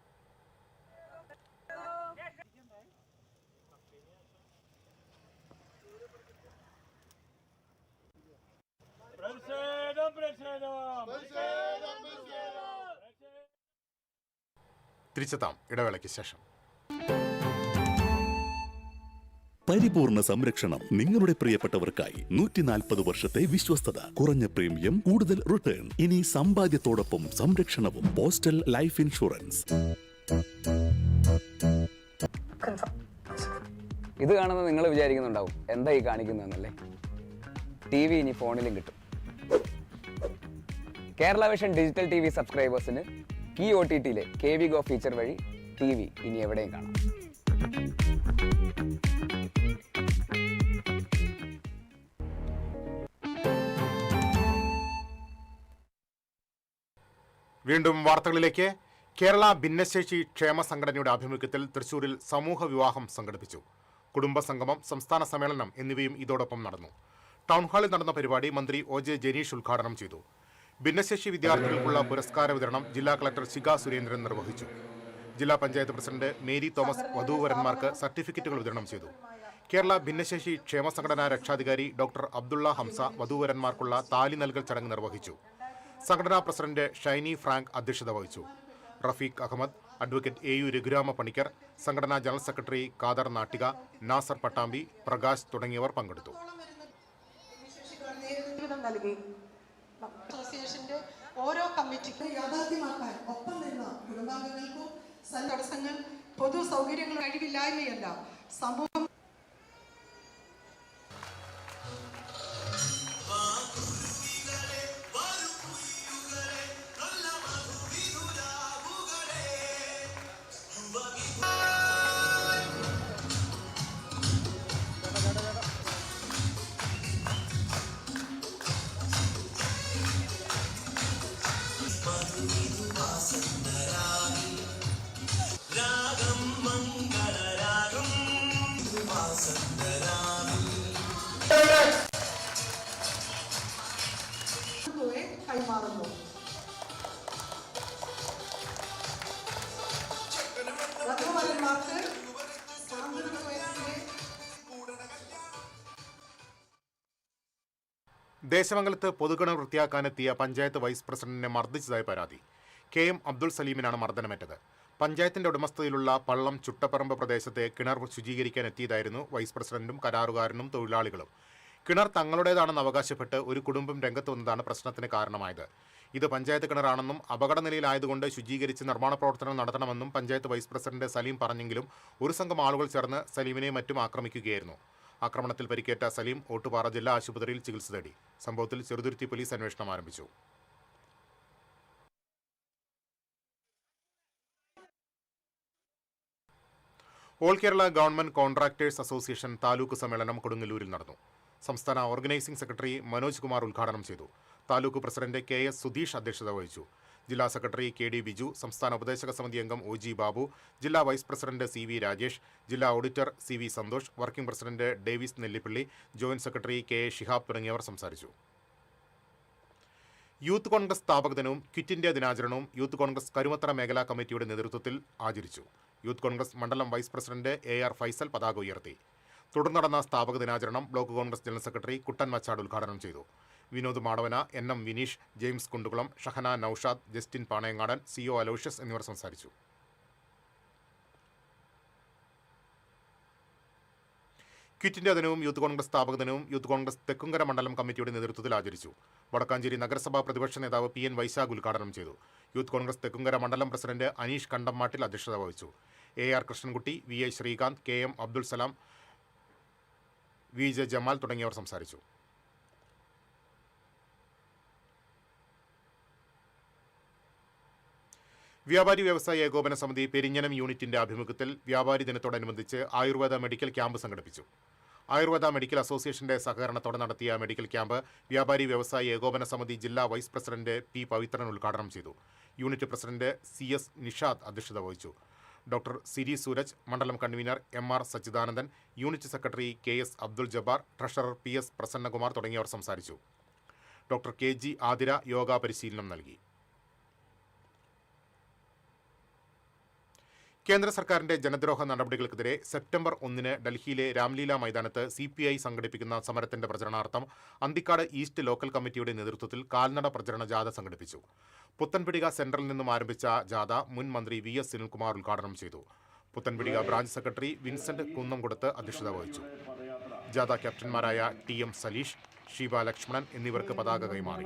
തിരിച്ചെത്താം ഇടവേളയ്ക്ക് ശേഷം. പരിപൂർണ സംരക്ഷണം നിങ്ങളുടെ പ്രിയപ്പെട്ടവർക്കായി 140 വർഷത്തെ വിശ്വസ്തത, കുറഞ്ഞ പ്രീമിയം, കൂടുതൽ റിട്ടേൺ. ഇനി സമ്പാദ്യത്തോടൊപ്പം സംരക്ഷണവും. Postal life insurance. ഇത് കാണുന്ന നിങ്ങൾ വിചാരിക്കുന്നുണ്ടാവും എന്താ ഈ കാണിക്കുന്നതെന്നല്ലേ. TV ഇനി ഫോണിലും കിട്ടും. കേരള വിഷൻ ഡിജിറ്റൽ TV സബ്സ്ക്രൈബേഴ്സിന് ഈ OTTയിലെ KV Go ഫീച്ചർ വഴി TV ഇനി എവിടെയും കാണാം. വീണ്ടും വാർത്തകളിലേക്ക്. കേരള ഭിന്നശേഷി ക്ഷേമ സംഘടനയുടെ ആഭിമുഖ്യത്തിൽ തൃശൂരിൽ സമൂഹ വിവാഹം സംഘടിപ്പിച്ചു. കുടുംബസംഗമം, സംസ്ഥാന സമ്മേളനം എന്നിവയും ഇതോടൊപ്പം നടന്നു. ടൗൺഹാളിൽ നടന്ന പരിപാടി മന്ത്രി OJ ജനീഷ് ഉദ്ഘാടനം ചെയ്തു. ഭിന്നശേഷി വിദ്യാർത്ഥികൾക്കുള്ള പുരസ്കാര വിതരണം ജില്ലാ കളക്ടർ ശിഖ സുരേന്ദ്രൻ നിർവഹിച്ചു. ജില്ലാ പഞ്ചായത്ത് പ്രസിഡന്റ് മേരി തോമസ് വധൂവരന്മാർക്ക് സർട്ടിഫിക്കറ്റുകൾ വിതരണം ചെയ്തു. കേരള ഭിന്നശേഷി ക്ഷേമ സംഘടനാ രക്ഷാധികാരി ഡോക്ടർ അബ്ദുള്ള ഹംസ വധൂവരന്മാർക്കുള്ള താലി നൽകൽ ചടങ്ങ് നിർവഹിച്ചു. സംഘടനാ പ്രസിഡന്റ് ഷൈനി ഫ്രാങ്ക് അധ്യക്ഷത വഹിച്ചു. റഫീഖ് അഹമ്മദ്, അഡ്വക്കേറ്റ് AU രഘുരാമ പണിക്കർ, സംഘടനാ ജനറൽ സെക്രട്ടറി ഖാദർ നാട്ടിക, നാസർ പട്ടാമ്പി, പ്രകാശ് തുടങ്ങിയവർ പങ്കെടുത്തു. അസോസിയേഷന്റെ ഓരോ കമ്മിറ്റിക്കും യാഥാർത്ഥ്യമാക്കാൻ ഒപ്പം നിന്ന കുടുംബാംഗങ്ങൾക്കും തടസ്സങ്ങൾ, പൊതു സൗകര്യങ്ങൾ, കഴിവില്ലായ്മയല്ല സമൂഹം. കൈമാറുന്നു. വധൂവരന്മാർക്ക് ദേശമംഗലത്ത് പൊതുകിണർ വൃത്തിയാക്കാനെത്തിയ പഞ്ചായത്ത് വൈസ് പ്രസിഡന്റിനെ മർദ്ദിച്ചതായി പരാതി. KM അബ്ദുൾ സലീമിനാണ് മർദ്ദനമേറ്റത്. പഞ്ചായത്തിന്റെ ഉടമസ്ഥതയിലുള്ള പള്ളം ചുട്ടപ്പറമ്പ് പ്രദേശത്തെ കിണർ ശുചീകരിക്കാൻ എത്തിയതായിരുന്നു വൈസ് പ്രസിഡന്റും കരാറുകാരനും തൊഴിലാളികളും. കിണർ തങ്ങളുടേതാണെന്ന് അവകാശപ്പെട്ട് ഒരു കുടുംബം രംഗത്ത് വന്നതാണ് പ്രശ്നത്തിന് കാരണമായത്. ഇത് പഞ്ചായത്ത് കിണറാണെന്നും അപകടനിലയിലായതുകൊണ്ട് ശുചീകരിച്ച് നിർമ്മാണ പ്രവർത്തനം നടത്തണമെന്നും പഞ്ചായത്ത് വൈസ് പ്രസിഡന്റ് സലീം പറഞ്ഞെങ്കിലും ഒരു സംഘം ആളുകൾ ചേർന്ന് സലീമിനെയും മറ്റും ആക്രമിക്കുകയായിരുന്നു. ആക്രമണത്തിൽ പരിക്കേറ്റ സലീം ഓട്ടുപാറ ജില്ലാ ആശുപത്രിയിൽ ചികിത്സ തേടി. സംഭവത്തിൽ ചെറുതുരുത്തി പോലീസ് അന്വേഷണം ആരംഭിച്ചു. All Kerala government contractors association taluk സമ്മേളനം കൊടുങ്ങല്ലൂരിൽ നടന്നു. സംസ്ഥാന ഓർഗനൈസിംഗ് സെക്രട്ടറി മനോജ് കുമാർ ഉദ്ഘാടനം ചെയ്തു. താലൂക്ക് പ്രസിഡന്റ് KS സുധീഷ് അധ്യക്ഷത വഹിച്ചു. ജില്ലാ സെക്രട്ടറി KD ബിജു, സംസ്ഥാന ഉപദേശക സമിതി അംഗം OG ബാബു, ജില്ലാ വൈസ് പ്രസിഡന്റ് CV രാജേഷ്, ജില്ലാ auditor CV Santhosh, working president Davis Nellippally, joint secretary KA Shihab തുടങ്ങിയവർ സംസാരിച്ചു. യൂത്ത് കോൺഗ്രസ് സ്ഥാപക ദിനവും ക്വിറ്റ് ഇന്ത്യ ദിനാചരണവും യൂത്ത് കോൺഗ്രസ് കരുമത്തറ മേഖലാ കമ്മിറ്റിയുടെ നേതൃത്വത്തിൽ ആചരിച്ചു. യൂത്ത് കോൺഗ്രസ് മണ്ഡലം വൈസ് പ്രസിഡന്റ് AR ഫൈസൽ പതാക ഉയർത്തി. തുടർന്ന് നടന്ന സ്ഥാപക ദിനാചരണം block congress general secretary Kuttan Machad ഉദ്ഘാടനം ചെയ്തു. വിനോദ് മാടവന, NM വിനീഷ്, ജെയിംസ് കുണ്ടുകുളം, ഷഹന നൌഷാദ്, ജസ്റ്റിൻ പാണയങ്ങാടൻ, CO അലോഷ്യസ് എന്നിവർ സംസാരിച്ചു. ക്വിറ്റ് ഇന്ത്യ ദിനവും യൂത്ത് കോൺഗ്രസ് സ്ഥാപക ദിനവും യൂത്ത് കോൺഗ്രസ് തെക്കുംകര മണ്ഡലം കമ്മിറ്റിയുടെ നേതൃത്വത്തിൽ ആചരിച്ചു. വടക്കാഞ്ചേരി നഗരസഭാ പ്രതിപക്ഷ നേതാവ് PN വൈശാഖ് ഉദ്ഘാടനം ചെയ്തു. യൂത്ത് കോൺഗ്രസ് തെക്കുംകര മണ്ഡലം പ്രസിഡന്റ് അനീഷ് കണ്ടമ്മാട്ടിൽ അധ്യക്ഷത വഹിച്ചു. AR Krishnankutty, VI Sreekanth, KM Abdul Salam, VJ Jamal തുടങ്ങിയവർ സംസാരിച്ചു. വ്യാപാരി വ്യവസായ ഏകോപന സമിതി പെരിഞ്ഞനം യൂണിറ്റിന്റെ ആഭിമുഖ്യത്തിൽ വ്യാപാരി ദിനത്തോടനുബന്ധിച്ച് ആയുർവേദ മെഡിക്കൽ ക്യാമ്പ് സംഘടിപ്പിച്ചു. ആയുർവേദ മെഡിക്കൽ അസോസിയേഷന്റെ സഹകരണത്തോടെ നടത്തിയ മെഡിക്കൽ ക്യാമ്പ് വ്യാപാരി വ്യവസായ ഏകോപന സമിതി ജില്ലാ വൈസ് പ്രസിഡന്റ് P പവിത്രൻ ഉദ്ഘാടനം ചെയ്തു. യൂണിറ്റ് പ്രസിഡന്റ് CS നിഷാദ് അധ്യക്ഷത വഹിച്ചു. ഡോക്ടർ സിരി സൂരജ്, മണ്ഡലം convener MR Sachidanandan, unit secretary KS Abdul Jabbar, treasurer PS Prasannakumar തുടങ്ങിയവർ സംസാരിച്ചു. ഡോക്ടർ KG ആതിര യോഗ പരിശീലനം നൽകി. കേന്ദ്ര സർക്കാരിന്റെ ജനദ്രോഹ നടപടികൾക്കെതിരെ സെപ്റ്റംബർ 1 ഡൽഹിയിലെ രാംലീല മൈതാനത്ത് CPI സംഘടിപ്പിക്കുന്ന സമരത്തിന്റെ പ്രചരണാർത്ഥം അന്തിക്കാട് ഈസ്റ്റ് ലോക്കൽ കമ്മിറ്റിയുടെ നേതൃത്വത്തിൽ കാൽനട പ്രചരണ ജാഥ സംഘടിപ്പിച്ചു. പുത്തൻപിടിക സെന്ററിൽ നിന്നും ആരംഭിച്ച ജാഥ മുൻ മന്ത്രി VS സുനിൽകുമാർ ഉദ്ഘാടനം ചെയ്തു. പുത്തൻപിടിക ബ്രാഞ്ച് സെക്രട്ടറി വിൻസെന്റ് കുന്നംകൊടുത്ത് അധ്യക്ഷത വഹിച്ചു. ജാഥ ക്യാപ്റ്റന്മാരായ TM സലീഷ്, ഷീബ ലക്ഷ്മണൻ എന്നിവർക്ക് പതാക കൈമാറി.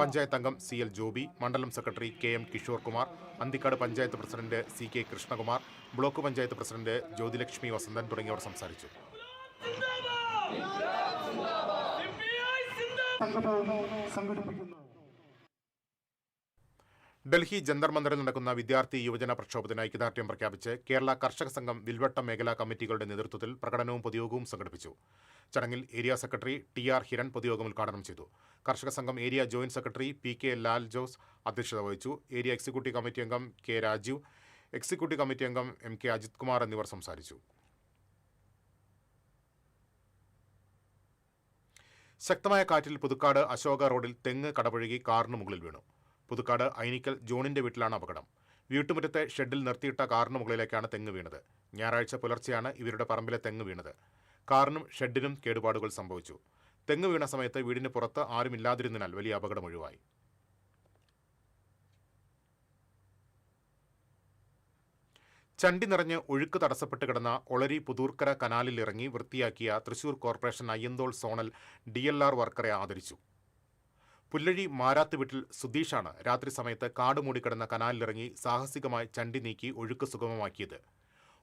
പഞ്ചായത്ത് അംഗം CL ജോബി, മണ്ഡലം secretary KM Kishore Kumar, Anthikad panchayat president CK Krishnakumar, block panchayat president Jyothilakshmi Vasanthan തുടങ്ങിയവർ സംസാരിച്ചു. ഡൽഹി ജന്തർ മന്ദറിൽ നടക്കുന്ന വിദ്യാർത്ഥി യുവജന പ്രക്ഷോഭത്തിന് ഐക്യദാർഢ്യം പ്രഖ്യാപിച്ച് കേരള കർഷക സംഘം വിൽവട്ടം മേഖലാ കമ്മിറ്റികളുടെ നേതൃത്വത്തിൽ പ്രകടനവും പൊതുയോഗവും സംഘടിപ്പിച്ചു. ചടങ്ങിൽ ഏരിയ സെക്രട്ടറി TR ഹിരൺ പൊതുയോഗം ഉദ്ഘാടനം ചെയ്തു. കർഷക സംഘം area joint secretary PK Lal Jose അധ്യക്ഷത വഹിച്ചു. ഏരിയ എക്സിക്യൂട്ടീവ് കമ്മിറ്റി അംഗം K രാജീവ്, എക്സിക്യൂട്ടീവ് കമ്മിറ്റി അംഗം MK അജിത് കുമാർ എന്നിവർ സംസാരിച്ചു. ശക്തമായ കാറ്റിൽ പുതുക്കാട് അശോക റോഡിൽ തെങ്ങ് കടപുഴകി കാറിന് മുകളിൽ വീണു. പുതുക്കാട് ഐനിക്കൽ ജോണിന്റെ വീട്ടിലാണ് അപകടം. വീട്ടുമുറ്റത്തെ ഷെഡിൽ നിർത്തിയിട്ട കാറിന് മുകളിലേക്കാണ് തെങ്ങ് വീണത്. ഞായറാഴ്ച പുലർച്ചെയാണ് ഇവരുടെ പറമ്പിലെ തെങ്ങ് വീണത്. കാറിനും ഷെഡിനും കേടുപാടുകൾ സംഭവിച്ചു. തെങ്ങ് വീണ സമയത്ത് വീടിന് പുറത്ത് ആരുമില്ലാതിരുന്നതിനാൽ വലിയ അപകടം ഒഴിവായി. ചണ്ടി നിറഞ്ഞ് ഒഴുക്ക് തടസ്സപ്പെട്ട് കിടന്ന ഒളരി പുതൂർക്കര കനാലിൽ ഇറങ്ങി വൃത്തിയാക്കിയ Thrissur corporation Ayyanthol zonal DLR വർക്കറെ ആദരിച്ചു. പുല്ലഴി മാരാത്ത് വീട്ടിൽ സുധീഷാണ് രാത്രി സമയത്ത് കാട് മൂടിക്കിടന്ന കനാലിലിറങ്ങി സാഹസികമായി ചണ്ടി നീക്കി ഒഴുക്ക് സുഗമമാക്കിയത്.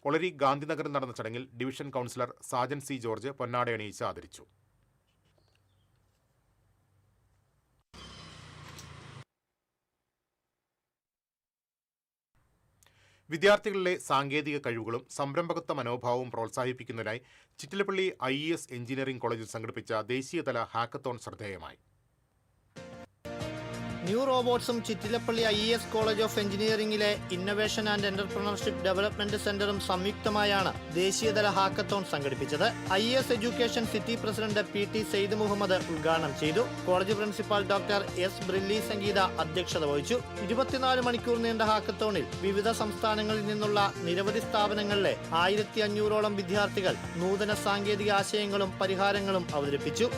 ഒളരി ഗാന്ധിനഗറിൽ നടന്ന ചടങ്ങിൽ division councillor Sajan C George പൊന്നാടയണിയിച്ച് ആദരിച്ചു. വിദ്യാർത്ഥികളിലെ സാങ്കേതിക കഴിവുകളും സംരംഭകത്വ മനോഭാവവും പ്രോത്സാഹിപ്പിക്കുന്നതിനായി ചിറ്റിലപ്പള്ളി IES എഞ്ചിനീയറിംഗ് കോളേജിൽ സംഘടിപ്പിച്ച ദേശീയതല ഹാക്കത്തോൺ ശ്രദ്ധേയമായി. ന്യൂ റോബോട്ട്സും ചിറ്റിലപ്പള്ളി IES കോളേജ് ഓഫ് എഞ്ചിനീയറിംഗിലെ ഇന്നൊവേഷൻ ആൻഡ് എന്റർപ്രണർഷിപ്പ് ഡെവലപ്മെന്റ് സെന്ററും സംയുക്തമായാണ് ദേശീയതല ഹാക്കത്തോൺ സംഘടിപ്പിച്ചത്. IES education city president PT Syed Muhammad ഉദ്ഘാടനം ചെയ്തു. College principal doctor S Brilly Sangeetha അധ്യക്ഷത വഹിച്ചു. 24 മണിക്കൂർ നീണ്ട ഹാക്കത്തോണിൽ വിവിധ സംസ്ഥാനങ്ങളിൽ നിന്നുള്ള നിരവധി സ്ഥാപനങ്ങളിലെ 1500ഓളം വിദ്യാർത്ഥികൾ നൂതന സാങ്കേതിക ആശയങ്ങളും പരിഹാരങ്ങളും അവതരിപ്പിച്ചു.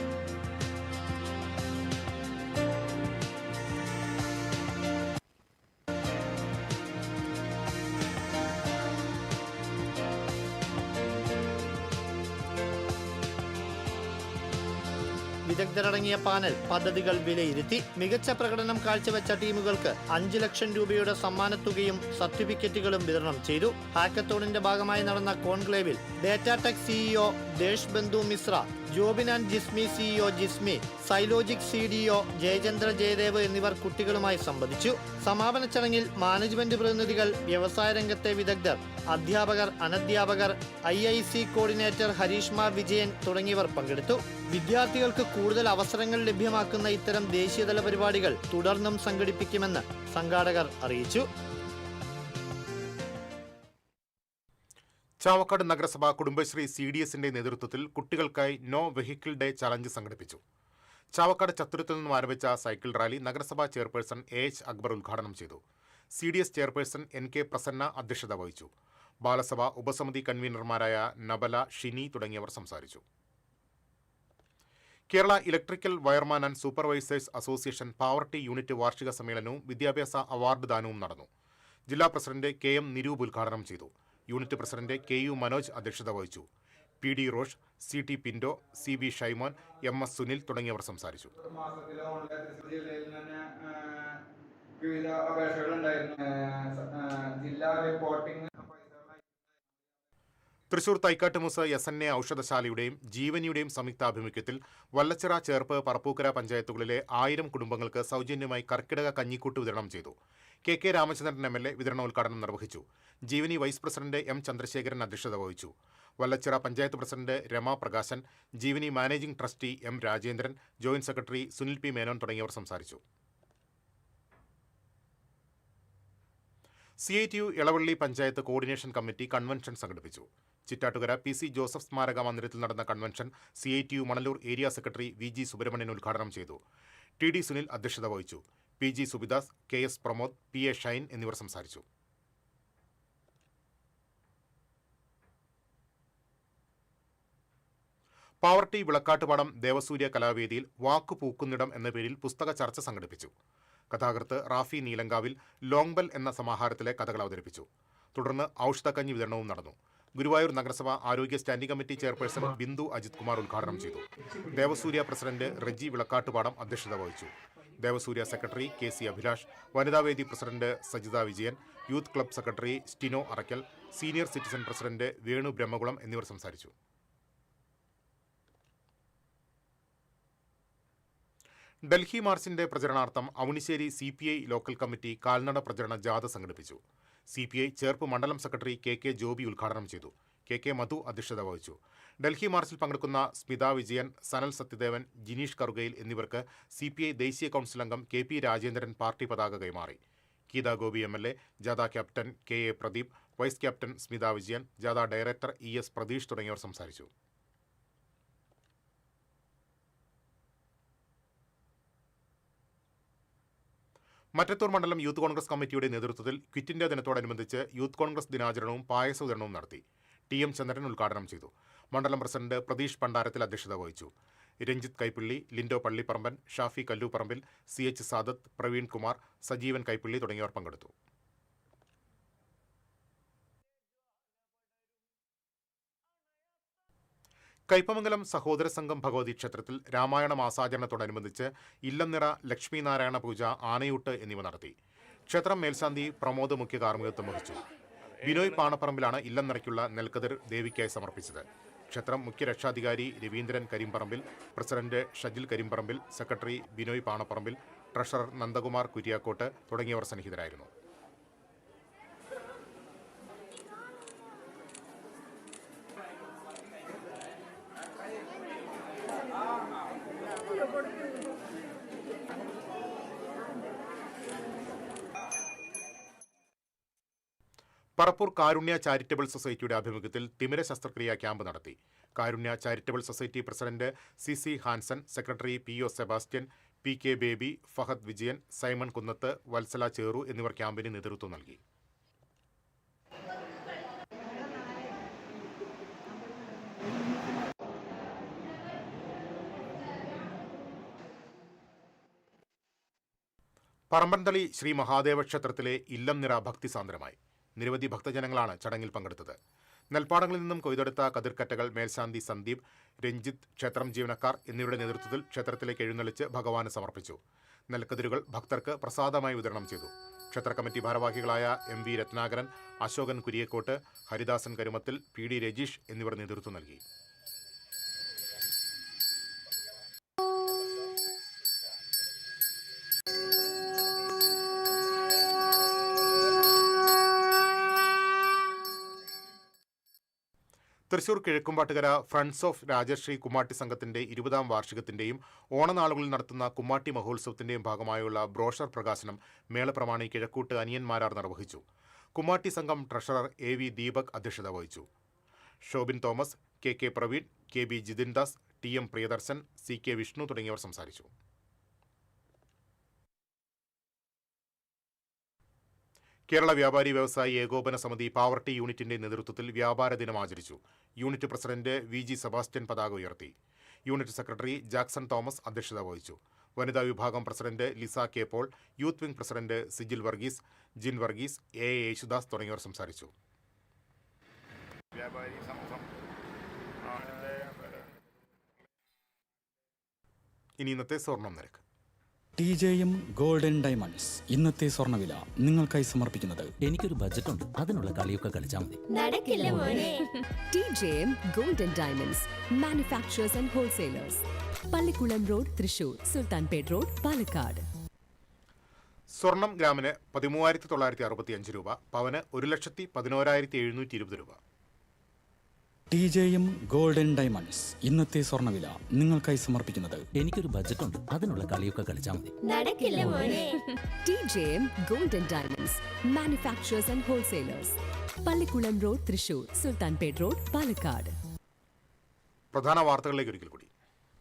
വിദഗ്ധരടങ്ങിയ പാനൽ പദ്ധതികൾ വിലയിരുത്തി. മികച്ച പ്രകടനം കാഴ്ചവെച്ച ടീമുകൾക്ക് 5 ലക്ഷം രൂപയുടെ സമ്മാനത്തുകയും സർട്ടിഫിക്കറ്റുകളും വിതരണം ചെയ്തു. ഹാക്കത്തോണിന്റെ ഭാഗമായി നടന്ന കോൺക്ലേവിൽ ഡേറ്റാടെക് CEO Desh Bandhu Mishra, Jobin and Jismi CEO Jismi, Xylogic CDO Jayachandra Jayadev എന്നിവർ കുട്ടികളുമായി സംവദിച്ചു. സമാപന ചടങ്ങിൽ മാനേജ്മെന്റ് പ്രതിനിധികൾ, വ്യവസായ രംഗത്തെ വിദഗ്ധർ, അധ്യാപകർ, അനധ്യാപകർ, IIC കോർഡിനേറ്റർ ഹരീഷ്മ വിജയൻ തുടങ്ങിയവർ പങ്കെടുത്തു. വിദ്യാർത്ഥികൾക്ക് കൂടുതൽ അവസരങ്ങൾ ലഭ്യമാക്കുന്ന ഇത്തരം ദേശീയതല പരിപാടികൾ തുടർന്നും സംഘടിപ്പിക്കുമെന്ന് സംഘാടകർ അറിയിച്ചു. ചാവക്കാട് നഗരസഭ കുടുംബശ്രീ CDSന്റെ നേതൃത്വത്തിൽ കുട്ടികൾക്കായി നോ വെഹിക്കിൾ ഡേ ചലഞ്ച് സംഘടിപ്പിച്ചു. ചാവക്കാട് ചത്തുരത്തിൽ നിന്നും ആരംഭിച്ച സൈക്കിൾ റാലി നഗരസഭാ ചെയർപേഴ്സൺ AH അക്ബർ ഉദ്ഘാടനം ചെയ്തു. CDS ചെയർപേഴ്സൺ NK പ്രസന്ന അധ്യക്ഷത വഹിച്ചു. ബാലസഭ ഉപസമിതി കൺവീനർമാരായ നബല, ഷിനി തുടങ്ങിയവർ സംസാരിച്ചു. Kerala electrical wireman and supervisors association Pavaratty unit വാർഷിക സമ്മേളനവും വിദ്യാഭ്യാസ അവാർഡ് ദാനവും നടന്നു. ജില്ലാ പ്രസിഡന്റ് KM നിരൂപ് ഉദ്ഘാടനം ചെയ്തു. യൂണിറ്റ് പ്രസിഡന്റ് KU മനോജ് അധ്യക്ഷത വഹിച്ചു. P D Rosh, C T Pindo, C B Shaimon, M S Sunil തുടങ്ങിയവർ സംസാരിച്ചു. വിവിധ അപേക്ഷകളുണ്ടായിരുന്നു. ജില്ലാ റിപ്പോർട്ടിംഗ് തൃശൂർ തൈക്കാട്ടുമുസ് SNA ഔഷധശാലയുടെയും ജീവനിയുടെയും സംയുക്താഭിമുഖ്യത്തിൽ വല്ലച്ചിറ, ചേർപ്പ്, പറപ്പൂക്കര പഞ്ചായത്തുകളിലെ 1000 കുടുംബങ്ങൾക്ക് സൗജന്യമായി കർക്കിടക കഞ്ഞിക്കൂട്ട് വിതരണം ചെയ്തു. KK രാമചന്ദ്രൻ MLA വിതരണോദ്ഘാടനം നിർവഹിച്ചു. Jeevani vice president M Chandrasekharan അധ്യക്ഷത വഹിച്ചു. Vallachira panchayat president Rama Prakashan, Jeevani managing trustee M Rajendran, joint secretary Sunil P Menon തുടങ്ങിയവർ സംസാരിച്ചു. CITU Elavally panchayat coordination committee convention സംഘടിപ്പിച്ചു. ചിറ്റാട്ടുകര PC ജോസഫ് സ്മാരക മന്ദിരത്തിൽ നടന്ന convention CITU Manalur area secretary VG Subramanian ഉദ്ഘാടനം ചെയ്തു. TD സുനിൽ അധ്യക്ഷത വഹിച്ചു. PG Subidas, KS Pramod, PA Shine എന്നിവർ സംസാരിച്ചു. പാവർട്ടി വിളക്കാട്ടുപാടം ദേവസൂര്യ കലാവേദിയിൽ വാക്കു പൂക്കുന്നിടം എന്ന പേരിൽ പുസ്തക ചർച്ച സംഘടിപ്പിച്ചു. കഥാകൃത്ത് റാഫി നീലങ്കാവിൽ ലോങ് ബെൽ എന്ന സമാഹാരത്തിലെ കഥകൾ അവതരിപ്പിച്ചു. തുടർന്ന് ഔഷധക്കഞ്ഞി വിതരണവും നടന്നു. ഗുരുവായൂർ നഗരസഭ ആരോഗ്യ standing committee chairperson Bindu Ajith Kumar ഉദ്ഘാടനം ചെയ്തു. ദേവസൂര്യ പ്രസിഡന്റ് റെജി വിളക്കാട്ടുപാടം അധ്യക്ഷത വഹിച്ചു. ദേവസൂര്യ സെക്രട്ടറി KC അഭിലാഷ്, വനിതാവേദി president Sajitha Vijayan, youth club secretary Stino Araykkal, senior citizen president Venu Brahmakulam എന്നിവർ സംസാരിച്ചു. ഡൽഹി മാർച്ചിന്റെ പ്രചരണാർത്ഥം അവണിശ്ശേരി CPI ലോക്കൽ കമ്മിറ്റി കാൽനട പ്രചരണ ജാഥ സംഘടിപ്പിച്ചു. CPI ചേർപ്പ് മണ്ഡലം സെക്രട്ടറി KK ജോബി ഉദ്ഘാടനം ചെയ്തു. KK മധു അധ്യക്ഷത വഹിച്ചു. ഡൽഹി മാർച്ചിൽ പങ്കെടുക്കുന്ന സ്മിത വിജയൻ, സനൽ സത്യദേവൻ, ജിനീഷ് കറുകയിൽ എന്നിവർക്ക് CPI ദേശീയ കൗൺസിൽ അംഗം KP രാജേന്ദ്രൻ പാർട്ടി പതാക കൈമാറി. ഗീതാ ഗോപി MLA, ജാഥ captain KA Pradeep, vice captain Smitha Vijayan, ജാഥ ഡയറക്ടർ ES പ്രതീഷ് തുടങ്ങിയവർ സംസാരിച്ചു. മറ്റത്തൂർ മണ്ഡലം യൂത്ത് കോൺഗ്രസ് കമ്മിറ്റിയുടെ നേതൃത്വത്തിൽ ക്വിറ്റ് ഇന്ത്യ ദിനത്തോടനുബന്ധിച്ച് യൂത്ത് കോൺഗ്രസ് ദിനാചരണവും പായസ വിതരണവും നടത്തി. TM ചന്ദ്രൻ ഉദ്ഘാടനം ചെയ്തു. മണ്ഡലം പ്രസിഡന്റ് പ്രതീഷ് പണ്ടാരത്തിൽ അധ്യക്ഷത വഹിച്ചു. രഞ്ജിത്ത് കൈപ്പിള്ളി, ലിൻഡോ പള്ളിപ്പറമ്പൻ, ഷാഫി കല്ലൂപ്പറമ്പിൽ, CH സാദത്ത്, പ്രവീൺ കുമാർ, സജീവൻ കൈപ്പിള്ളി തുടങ്ങിയവർ പങ്കെടുത്തു. കയ്പമംഗലം സഹോദര സംഘം ഭഗവതി ക്ഷേത്രത്തിൽ രാമായണ മാസാചരണത്തോടനുബന്ധിച്ച് ഇല്ലംനിറ, ലക്ഷ്മീനാരായണ പൂജ, ആനയൂട്ട് എന്നിവ നടത്തി. ക്ഷേത്രം മേൽശാന്തി പ്രമോദ് മുഖ്യ കാർമ്മികത്വം വഹിച്ചു. ബിനോയ് പാണപ്പറമ്പിലാണ് ഇല്ലംനിറയ്ക്കുള്ള നെൽക്കതിർ ദേവിക്കായി സമർപ്പിച്ചത്. ക്ഷേത്രം മുഖ്യ രക്ഷാധികാരി Raveendran കരിമ്പറമ്പിൽ, president Shajil കരിമ്പറമ്പിൽ, secretary Binoy Panapparambil, treasurer Nandakumar കുര്യാക്കോട്ട് തുടങ്ങിയവർ സന്നിഹിതരായിരുന്നു. പറപ്പൂർ കാരുണ്യ ചാരിറ്റബിൾ സൊസൈറ്റിയുടെ ആഭിമുഖ്യത്തിൽ തിമിര ശസ്ത്രക്രിയാ ക്യാമ്പ് നടത്തി. Karunya charitable society president CC Hanson, secretary PO Sebastian, PK Baby, Fahad Vijayan, Simon Kunnath, Valsala Cheru എന്നിവർ ക്യാമ്പിന് നേതൃത്വം നൽകി. പറമ്പൻതളി ശ്രീ മഹാദേവ ക്ഷേത്രത്തിലെ ഇല്ലംനിറ ഭക്തിസാന്ദ്രമായി. നിരവധി ഭക്തജനങ്ങളാണ് ചടങ്ങിൽ പങ്കെടുത്തത്. നെൽപ്പാടങ്ങളിൽ നിന്നും കൊയ്തെടുത്ത കതിർക്കറ്റകൾ മേൽശാന്തി സന്ദീപ്, രഞ്ജിത്ത്, ക്ഷേത്രം ജീവനക്കാർ എന്നിവരുടെ നേതൃത്വത്തിൽ ക്ഷേത്രത്തിലേക്ക് എഴുന്നള്ളിച്ച് ഭഗവാന് സമർപ്പിച്ചു. നെൽക്കതിരുകൾ ഭക്തർക്ക് പ്രസാദമായി വിതരണം ചെയ്തു. ക്ഷേത്ര കമ്മിറ്റി ഭാരവാഹികളായ MV രത്നാകരൻ, അശോകൻ കുരിയക്കോട്ട്, ഹരിദാസൻ കരുമത്തിൽ, PD രജീഷ് എന്നിവർ നേതൃത്വം നൽകി. തൃശൂർ കിഴക്കുംപാട്ടുകര ഫ്രണ്ട്സ് ഓഫ് രാജശ്രീ കുമ്മാട്ടി സംഘത്തിന്റെ 20ാം വാർഷികത്തിന്റെയും ഓണനാളുകളിൽ നടത്തുന്ന കുമ്മാട്ടി മഹോത്സവത്തിന്റെയും ഭാഗമായുള്ള ബ്രോഷർ പ്രകാശനം മേളപ്രമാണി കിഴക്കൂട്ട് അനിയന്മാരാർ നിർവഹിച്ചു. കുമ്മാട്ടി സംഘം ട്രഷറർ AV ദീപക് അധ്യക്ഷത വഹിച്ചു. Shobin Thomas, KK Praveen, KB Jithindas, TM Priyadarshan, CK Vishnu തുടങ്ങിയവർ സംസാരിച്ചു. കേരള വ്യാപാരി വ്യവസായി ഏകോപന സമിതി പാവർട്ടി യൂണിറ്റിന്റെ നേതൃത്വത്തിൽ വ്യാപാര ദിനം ആചരിച്ചു. യൂണിറ്റ് പ്രസിഡന്റ് VG സെബാസ്റ്റ്യൻ പതാക ഉയർത്തി. യൂണിറ്റ് സെക്രട്ടറി ജാക്സൺ തോമസ് അധ്യക്ഷത വഹിച്ചു. വനിതാ വിഭാഗം president Liza K Paul, youth wing president Sijil Varghese, Jin Varghese, AA Yesudas തുടങ്ങിയവർ സംസാരിച്ചു. വ്യാപാരി സംഘം ഇനി ഇന്നത്തെ സ്വർണം നിരക്ക്. TJM ഗോൾഡൻ ഡയമണ്ട്സ് ഇന്നത്തെ സ്വർണ്ണവില നിങ്ങൾക്കായി സമർപ്പിക്കുന്നത് എനിക്കൊരു ബജറ്റ് ഉണ്ട്, അതിനുള്ള കളിയൊക്കെ കളിച്ചാൽ മതി. നടക്കില്ല മോനെ. TJM Golden Diamonds, Manufacturers and Wholesalers, Pallikulam road, Thrissur, Sultanpet road, Palakkad. സ്വർണം ഗ്രാമിന് 13,965 രൂപ, പവന് 1,11,720 രൂപ. TJM ഗോൾഡൻ ഡയമണ്ട്സ് ഇന്നത്തെ സ്വർണ്ണവില നിങ്ങൾക്കായി സമർപ്പിക്കുന്നത് എനിക്കൊരു ബജറ്റ് ഉണ്ട്, അതിനുള്ള കളിയൊക്കെ കളിച്ചാൽ മതി. നടക്കില്ല മോനെ. TJM Golden Diamonds, Manufacturers and Wholesalers, Pallikulam road, Thrissur, Sultanpet road, Palakkad. പ്രധാന വാർത്തകളിലേക്ക് ഒരിക്കൽ കൂടി.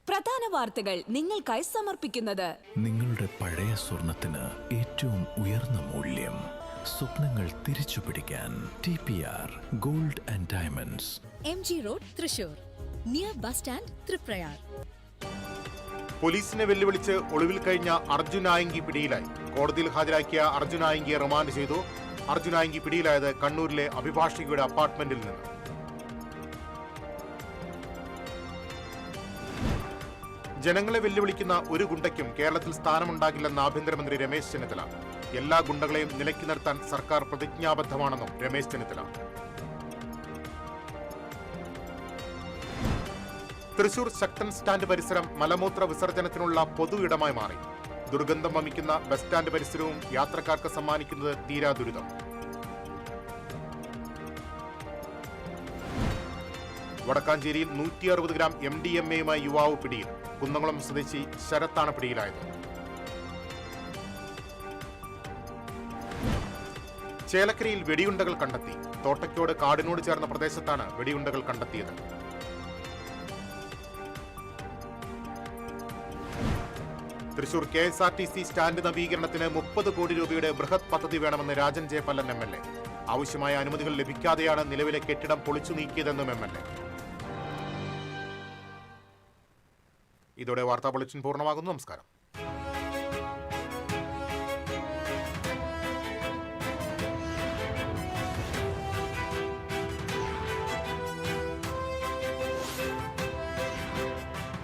പ്രധാന വാർത്തകൾ നിങ്ങൾക്കായി സമർപ്പിക്കുന്നത് നിങ്ങളുടെ പഴയ സ്വർണത്തിന് ഏറ്റവും ഉയർന്ന മൂല്യം. സ്വപ്നങ്ങൾ തിരിച്ചു പിടിക്കാൻ TPR gold and diamonds, MG road, Thrissur, near bus stand, Triprayar. പോലീസിനെ വെല്ലുവിളിച്ച് ഒളിവിൽ കഴിഞ്ഞ അർജുൻ ആയങ്കി പിടിയിലായി. കോടതിയിൽ ഹാജരാക്കിയ അർജുൻ ആയങ്കിയെ റിമാൻഡ് ചെയ്തു. അർജുൻ ആയങ്കി പിടിയിലായത് കണ്ണൂരിലെ അഭിഭാഷകയുടെ അപ്പാർട്ട്മെന്റിൽ നിന്ന്. ജനങ്ങളെ വെല്ലുവിളിക്കുന്ന ഒരു ഗുണ്ടയ്ക്കും കേരളത്തിൽ സ്ഥാനമുണ്ടാകില്ലെന്ന് ആഭ്യന്തരമന്ത്രി രമേശ് ചെന്നിത്തല. എല്ലാ ഗുണ്ടകളെയും നിലയ്ക്ക് നിർത്താൻ സർക്കാർ പ്രതിജ്ഞാബദ്ധമാണെന്നും രമേശ് ചെന്നിത്തല. തൃശൂർ ശക്തൻ സ്റ്റാൻഡ് പരിസരം മലമൂത്ര വിസർജനത്തിനുള്ള പൊതു ഇടമായി മാറി. ദുർഗന്ധം വമിക്കുന്ന ബസ് സ്റ്റാൻഡ് പരിസരവും യാത്രക്കാർക്ക് സമ്മാനിക്കുന്നത് തീരാ ദുരിതം. വടക്കാഞ്ചേരിയിൽ 160 ഗ്രാം MDMA-യുമായി യുവാവ് പിടിയിൽ. കുന്നംകുളം സ്വദേശി ശരത്താണ് പിടിയിലായത്. ചേലക്കരയിൽ വെടിയുണ്ടകൾ കണ്ടെത്തി. തോട്ടയ്ക്കോട് കാടിനോട് ചേർന്ന പ്രദേശത്താണ് വെടിയുണ്ടകൾ കണ്ടെത്തിയത്. തൃശൂർ KSRTC സ്റ്റാൻഡ് നവീകരണത്തിന് 30 കോടി രൂപയുടെ ബൃഹത് പദ്ധതി വേണമെന്ന് രാജൻ ജെ പല്ലൻ MLA. ആവശ്യമായ അനുമതികൾ ലഭിക്കാതെയാണ് നിലവിലെ കെട്ടിടം പൊളിച്ചു നീക്കിയതെന്നും MLA. ഇതോടെ വാർത്താ ബുള്ളറ്റിൻ പൂർണ്ണമാകുന്നു. നമസ്കാരം.